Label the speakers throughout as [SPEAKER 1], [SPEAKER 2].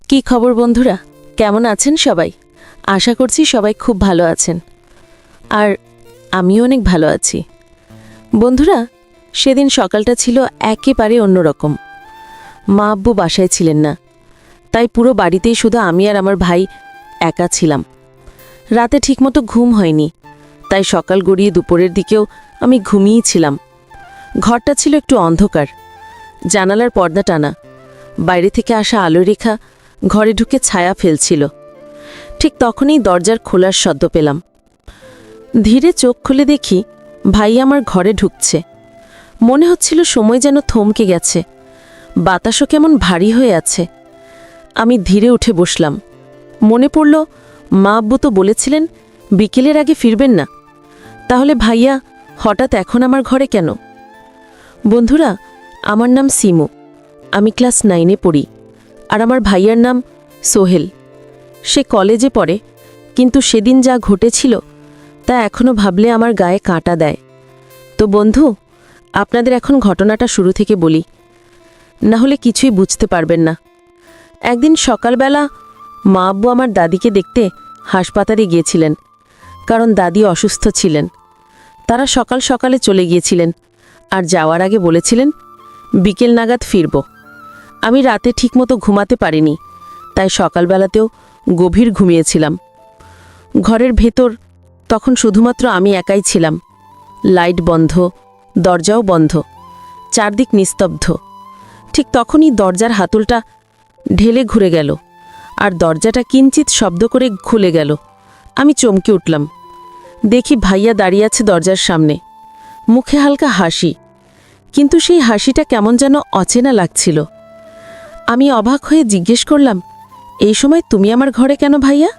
[SPEAKER 1] কি খবর বন্ধুরা, কেমন আছেন সবাই? আশা করছি সবাই খুব ভালো আছেন। আর আমিও অনেক ভালো আছি। বন্ধুরা, সেদিন সকালটা ছিল একেবারে অন্যরকম। মা আব্বু বাসায় ছিলেন না, তাই পুরো বাড়িতেই শুধু আমি আর আমার ভাই একা ছিলাম। রাতে ঠিকমতো ঘুম হয়নি, তাই সকাল গড়িয়ে দুপুরের দিকেও আমি ঘুমিয়েই ছিলাম। ঘরটা ছিল একটু অন্ধকার, জানালার পর্দা টানা, বাইরে থেকে আসা আলো রেখা ঘরে ঢুকে ছায়া ফেলছিল। ঠিক তখনই দরজার খোলার শব্দ পেলাম। ধীরে চোখ খুলে দেখি ভাই আমার ঘরে ঢুকছে। মনে হচ্ছিল সময় যেন থমকে গেছে, বাতাসও কেমন ভারী হয়ে আছে। আমি ধীরে উঠে বসলাম। মনে পড়ল মা আব্বু তো বলেছিলেন বিকেলের আগে ফিরবেন না। তাহলে ভাইয়া হঠাৎ এখন আমার ঘরে কেন? বন্ধুরা, আমার নাম সিমু। আমি ক্লাস 9-এ পড়ি, আর আমার ভাইয়ার নাম সোহেল। সে কলেজে পড়ে, কিন্তু সেদিন যা ঘটেছিল তা এখনও ভাবলে আমার গায়ে কাঁটা দেয়। তো বন্ধু, আপনাদের এখন ঘটনাটা শুরু থেকে বলি, না হলে কিছুই বুঝতে পারবেন না। একদিন সকালবেলা মা আব্বু আমার দাদিকে দেখতে হাসপাতালে গিয়েছিলেন, কারণ দাদি অসুস্থ ছিলেন। তারা সকাল সকালে চলে গিয়েছিলেন, আর যাওয়ার আগে বলেছিলেন বিকেল নাগাদ ফিরব। আমি রাতে ঠিকমতো ঘুমাতে পারিনি, তাই সকালবেলাতেও গভীর ঘুমিয়েছিলাম। ঘরের ভেতর তখন শুধুমাত্র আমি একাই ছিলাম। লাইট বন্ধ, দরজাও বন্ধ, চারদিক নিস্তব্ধ। ঠিক তখনই দরজার হাতলটা ঢেলে ঘুরে গেল, আর দরজাটা কিঞ্চিত শব্দ করে খুলে গেল। আমি চমকে উঠলাম। দেখি ভাইয়া দাঁড়িয়ে আছে দরজার সামনে, মুখে হালকা হাসি, কিন্তু সেই হাসিটা কেমন যেন অচেনা লাগছিল। আমি অবাক হয়ে জিজ্ঞেস করলাম, এই সময় তুমি আমার ঘরে কেন ভাইয়া?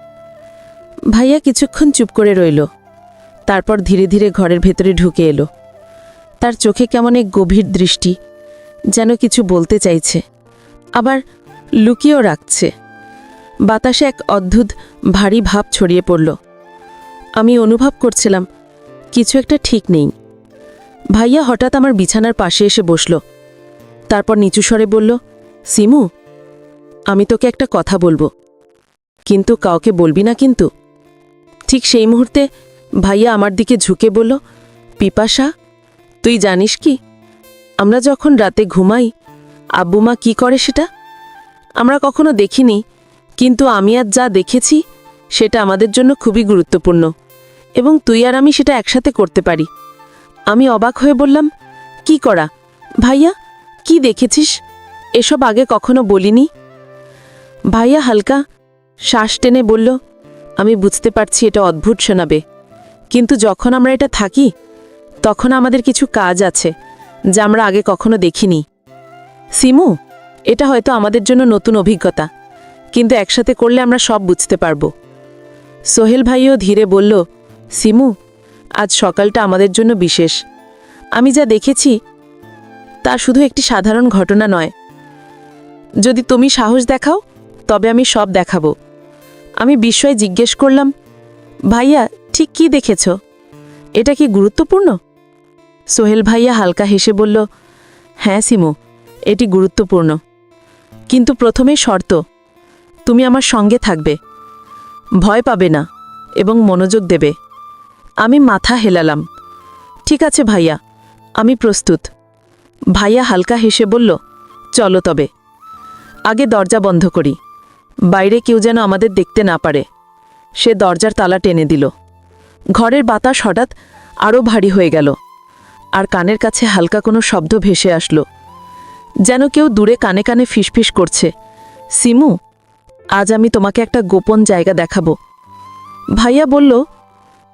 [SPEAKER 1] ভাইয়া কিছুক্ষণ চুপ করে রইল, তারপর ধীরে ধীরে ঘরের ভেতরে ঢুকে এলো। তার চোখে কেমন এক গভীর দৃষ্টি, যেন কিছু বলতে চাইছে, আবার লুকিয়েও রাখছে। বাতাসে এক অদ্ভুত ভারী ভাব ছড়িয়ে পড়ল। আমি অনুভব করছিলাম কিছু একটা ঠিক নেই। ভাইয়া হঠাৎ আমার বিছানার পাশে এসে বসল, তারপর নিচু স্বরে বলল, সিমু, আমি তোকে একটা কথা বলবো, কিন্তু কাউকে বলবি না কিন্তু। ঠিক সেই মুহূর্তে ভাইয়া আমার দিকে ঝুঁকে বলল, পিপাসা, তুই জানিস কি, আমরা যখন রাতে ঘুমাই আব্বুমা কি করে সেটা আমরা কখনো দেখিনি, কিন্তু আমি আজ যা দেখেছি সেটা আমাদের জন্য খুবই গুরুত্বপূর্ণ, এবং তুই আর আমি সেটা একসাথে করতে পারি। আমি অবাক হয়ে বললাম, কি করা ভাইয়া, কি দেখেছিস? এসব আগে কখনো বলিনি। ভাইয়া হালকা শ্বাস টেনে বলল, আমি বুঝতে পারছি এটা অদ্ভুত শোনাবে, কিন্তু যখন আমরা এটা থাকি তখন আমাদের কিছু কাজ আছে যা আমরা আগে কখনো দেখিনি। সিমু, এটা হয়তো আমাদের জন্য নতুন অভিজ্ঞতা, কিন্তু একসাথে করলে আমরা সব বুঝতে পারব। সোহেল ভাইও ধীরে বলল, সিমু, আজ সকালটা আমাদের জন্য বিশেষ। আমি যা দেখেছি তা শুধু একটি সাধারণ ঘটনা নয়। যদি তুমি সাহস দেখাও তবে আমি সব দেখাবো। আমি বিস্ময়ে জিজ্ঞেস করলাম, ভাইয়া ঠিক কি দেখেছ? এটা কি গুরুত্বপূর্ণ? সোহেল ভাইয়া হালকা হেসে বলল, হ্যাঁ সিমু, এটি গুরুত্বপূর্ণ, কিন্তু প্রথমে শর্ত, তুমি আমার সঙ্গে থাকবে, ভয় পাবে না এবং মনোযোগ দেবে। আমি মাথা হেলালাম, ঠিক আছে ভাইয়া, আমি প্রস্তুত। ভাইয়া হালকা হেসে বলল, চলো তবে। আগে দরজা বন্ধ করি, বাইরে কেউ যেন আমাদের দেখতে না পারে। সে দরজার তালা টেনে দিল। ঘরের বাতাস হঠাৎ আরও ভারী হয়ে গেল, আর কানের কাছে হালকা কোনো শব্দ ভেসে আসলো, যেন কেউ দূরে কানে কানে ফিসফিস করছে, সিমু, আজ আমি তোমাকে একটা গোপন জায়গা দেখাবো। ভাইয়া বলল।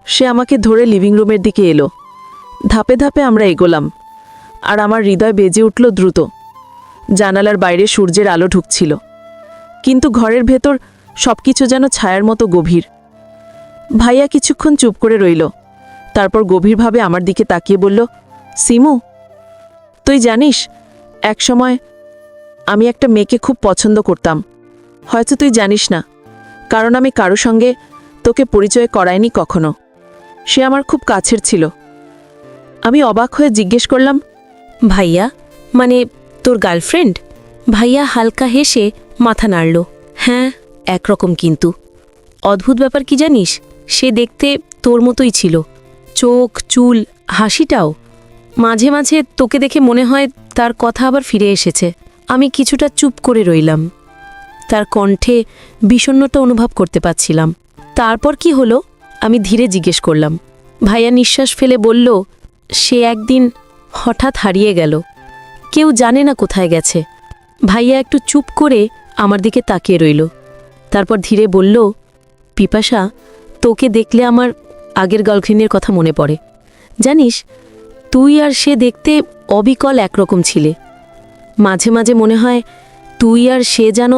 [SPEAKER 1] সে আমাকে ধরে লিভিং রুমের দিকে এলো। ধাপে ধাপে আমরা এগোলাম, আর আমার হৃদয় বেজে উঠল দ্রুত। জানালার বাইরে সূর্যের আলো ঢুকছিল, কিন্তু ঘরের ভেতর সবকিছু যেন ছায়ার মতো গভীর। ভাইয়া কিছুক্ষণ চুপ করে রইল, তারপর গভীরভাবে আমার দিকে তাকিয়ে বলল, সিমু, তুই জানিস, একসময় আমি একটা মেয়েকে খুব পছন্দ করতাম। হয়তো তুই জানিস না, কারণ আমি কারো সঙ্গে তোকে পরিচয় করাইনি কখনো। সে আমার খুব কাছের ছিল। আমি অবাক হয়ে জিজ্ঞেস করলাম,
[SPEAKER 2] ভাইয়া, মানে তোর গার্লফ্রেন্ড? ভাইয়া হালকা হেসে মাথা নাড়ল। হ্যাঁ, একরকম কিন্তু অদ্ভুত ব্যাপার কি জানিস, সে দেখতে তোর মতোই ছিল, চোখ, চুল, হাসিটাও। মাঝে মাঝে তোকে দেখে মনে হয় তার কথা আবার ফিরে এসেছে। আমি কিছুটা চুপ করে রইলাম, তার কণ্ঠে বিষণ্ণতা অনুভব করতে পারছিলাম। তারপর কি হলো আমি ধীরে জিজ্ঞেস করলাম। ভাইয়া নিঃশ্বাস ফেলে বলল, সে একদিন হঠাৎ হারিয়ে গেল, কেউ জানে না কোথায় গেছে। ভাইয়া একটু চুপ করে আমার দিকে তাকিয়ে রইল, তারপর ধীরে বলল, পিপাসা, তোকে দেখলে আমার আগের গার্লফ্রেন্ডের কথা মনে পড়ে। জানিস, তুই আর সে দেখতে অবিকল একরকম ছিলে। মাঝে মাঝে মনে হয় তুই আর সে যেন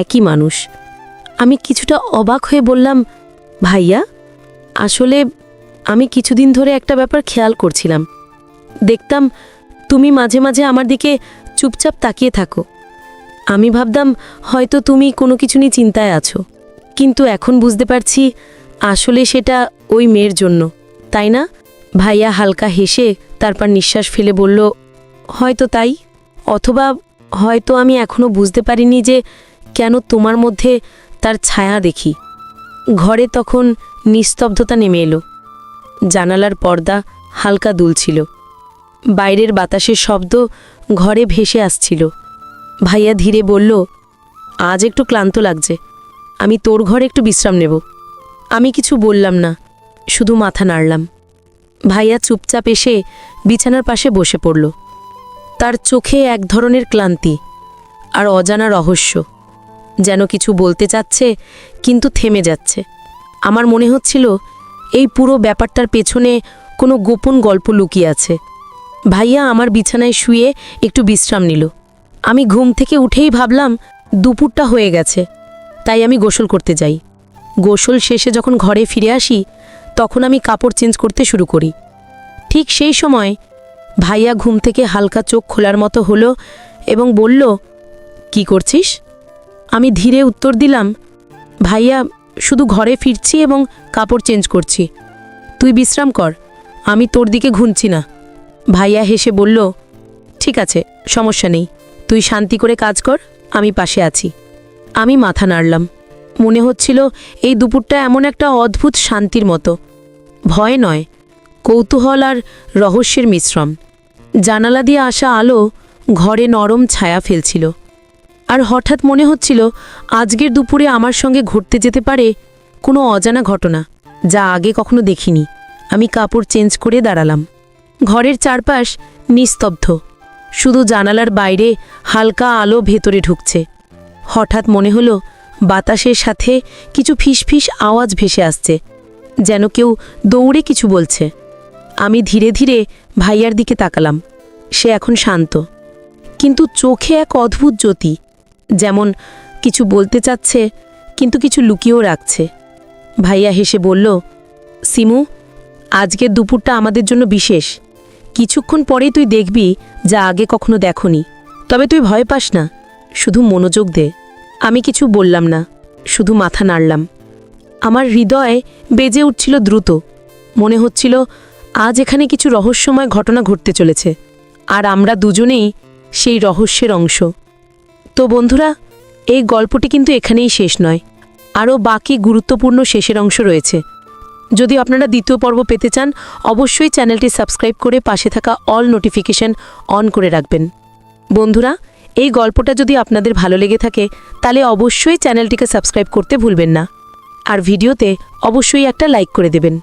[SPEAKER 2] একই মানুষ। আমি কিছুটা অবাক হয়ে বললাম, ভাইয়া, আসলে আমি কিছুদিন ধরে একটা ব্যাপার খেয়াল করছিলাম। দেখতাম তুমি মাঝে মাঝে আমার দিকে চুপচাপ তাকিয়ে থাকো। আমি ভাবতাম হয়তো তুমি কোনো কিছু নিয়ে চিন্তায় আছো, কিন্তু এখন বুঝতে পারছি আসলে সেটা ওই মেয়ের জন্য, তাই না? ভাইয়া হালকা হেসে তারপর নিঃশ্বাস ফেলে বলল, হয়তো তাই, অথবা হয়তো আমি এখনও বুঝতে পারিনি যে কেন তোমার মধ্যে তার ছায়া দেখি। ঘরে তখন নিস্তব্ধতা নেমে এলো। জানালার পর্দা হালকা দুলছিল, বাইরের বাতাসের শব্দ ঘরে ভেসে আসছিল। ভাইয়া ধীরে বলল, আজ একটু ক্লান্ত লাগছে, আমি তোর ঘরে একটু বিশ্রাম নেব। আমি কিছু বললাম না, শুধু মাথা নাড়লাম। ভাইয়া চুপচাপ এসে বিছানার পাশে বসে পড়ল। তার চোখে এক ধরনের ক্লান্তি আর অজানা রহস্য, যেন কিছু বলতে চাচ্ছে কিন্তু থেমে যাচ্ছে। আমার মনে হচ্ছিল এই পুরো ব্যাপারটার পেছনে কোনো গোপন গল্প লুকিয়ে আছে। ভাইয়া আমার বিছানায় শুয়ে একটু বিশ্রাম নিল। আমি ঘুম থেকে উঠেই ভাবলাম দুপুরটা হয়ে গেছে, তাই আমি গোসল করতে যাই। গোসল শেষে যখন ঘরে ফিরে আসি তখন আমি কাপড় চেঞ্জ করতে শুরু করি। ঠিক সেই সময় ভাইয়া ঘুম থেকে হালকা চোখ খোলার মতো হলো এবং বলল, কি করছিস? আমি ধীরে উত্তর দিলাম, ভাইয়া, শুধু ঘরে ফিরছি এবং কাপড় চেঞ্জ করছি, তুই বিশ্রাম কর, আমি তোর দিকে ঘুরছি না। ভাইয়া হেসে বলল, ঠিক আছে, সমস্যা নেই, তুই শান্তি করে কাজ কর, আমি পাশে আছি। আমি মাথা নাড়লাম। মনে হচ্ছিল এই দুপুরটা এমন একটা অদ্ভুত শান্তির মতো, ভয় নয়, কৌতূহল আর রহস্যের মিশ্রণ। জানালা দিয়ে আসা আলো ঘরে নরম ছায়া ফেলছিল, আর হঠাৎ মনে হচ্ছিল আজকের দুপুরে আমার সঙ্গে ঘটতে যেতে পারে কোনো অজানা ঘটনা, যা আগে কখনো দেখিনি। আমি কাপড় চেঞ্জ করে দাঁড়ালাম। ঘরের চারপাশ নিস্তব্ধ, শুধু জানালার বাইরে হালকা আলো ভেতরে ঢুকছে। হঠাৎ মনে হলো বাতাসের সাথে কিছু ফিসফিস আওয়াজ ভেসে আসছে, যেন কেউ দৌড়ে কিছু বলছে। আমি ধীরে ধীরে ভাইয়ার দিকে তাকালাম। সে এখন শান্ত, কিন্তু চোখে এক অদ্ভুত জ্যোতি, যেমন কিছু বলতে চাচ্ছে কিন্তু কিছু লুকিয়েও রাখছে। ভাইয়া হেসে বলল, সিমু, আজকের দুপুরটা আমাদের জন্য বিশেষ। কিছুক্ষণ পরেই তুই দেখবি যা আগে কখনো দেখনি। তবে তুই ভয় পাস না, শুধু মনোযোগ দে। আমি কিছু বললাম না, শুধু মাথা নাড়লাম। আমার হৃদয় বেজে উঠছিল দ্রুত। মনে হচ্ছিল আজ এখানে কিছু রহস্যময় ঘটনা ঘটতে চলেছে, আর আমরা দুজনেই সেই রহস্যের অংশ। তো বন্ধুরা, এই গল্পটি কিন্তু এখানেই শেষ নয়, আরও বাকি গুরুত্বপূর্ণ শেষের অংশ রয়েছে। যদি আপনারা দ্বিতীয় পর্ব পেতে চান, অবশ্যই চ্যানেলটি সাবস্ক্রাইব করে পাশে থাকা অল নোটিফিকেশন অন করে রাখবেন। বন্ধুরা, এই গল্পটা যদি আপনাদের ভালো লেগে থাকে তাহলে অবশ্যই চ্যানেলটিকে সাবস্ক্রাইব করতে ভুলবেন না, আর ভিডিওতে অবশ্যই একটা লাইক করে দেবেন।